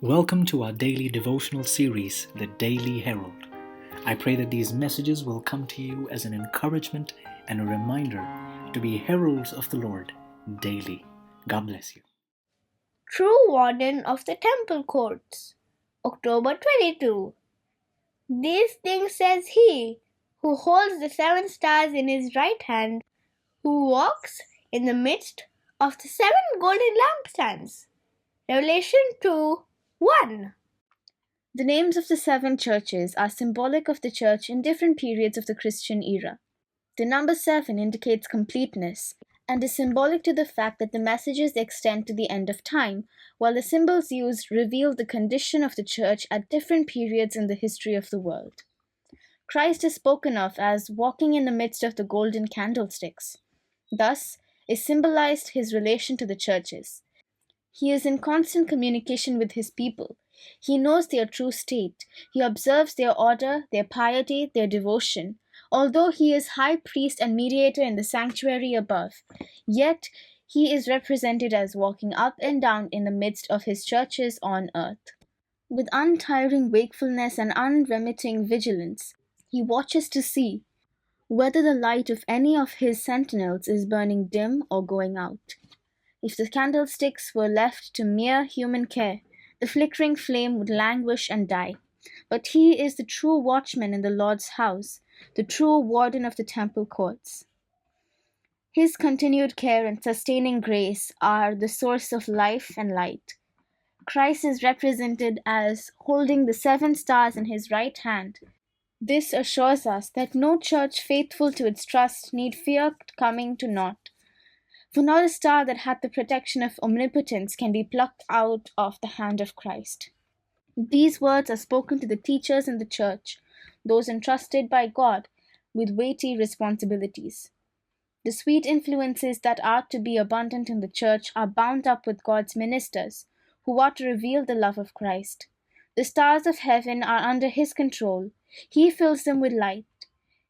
Welcome to our daily devotional series, The Daily Herald. I pray that these messages will come to you as an encouragement and a reminder to be heralds of the Lord daily. God bless you. True Warden of the Temple Courts, October 22. These things says he who holds the 7 stars in his right hand, who walks in the midst of the 7 golden lampstands. Revelation 2:1. The names of the 7 churches are symbolic of the church in different periods of the Christian era. The number 7 indicates completeness and is symbolic to the fact that the messages extend to the end of time, while the symbols used reveal the condition of the church at different periods in the history of the world. Christ is spoken of as walking in the midst of the golden candlesticks. Thus is symbolized his relation to the churches. He is in constant communication with his people. He knows their true state. He observes their order, their piety, their devotion. Although he is high priest and mediator in the sanctuary above, yet he is represented as walking up and down in the midst of his churches on earth. With untiring wakefulness and unremitting vigilance, he watches to see whether the light of any of his sentinels is burning dim or going out. If the candlesticks were left to mere human care, the flickering flame would languish and die. But he is the true watchman in the Lord's house, the true warden of the temple courts. His continued care and sustaining grace are the source of life and light. Christ is represented as holding the 7 stars in his right hand. This assures us that no church faithful to its trust need fear coming to naught. For not a star that hath the protection of omnipotence can be plucked out of the hand of Christ. These words are spoken to the teachers in the church, those entrusted by God with weighty responsibilities. The sweet influences that are to be abundant in the church are bound up with God's ministers, who are to reveal the love of Christ. The stars of heaven are under his control. He fills them with light.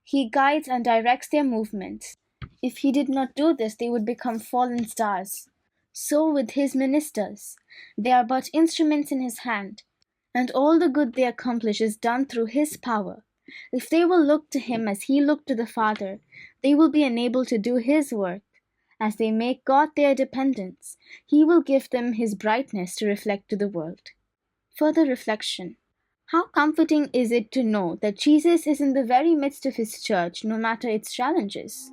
He guides and directs their movements. If he did not do this, they would become fallen stars. So with his ministers, they are but instruments in his hand, and all the good they accomplish is done through his power. If they will look to him as he looked to the Father, they will be enabled to do his work. As they make God their dependence, he will give them his brightness to reflect to the world. Further reflection. How comforting is it to know that Jesus is in the very midst of his church, no matter its challenges?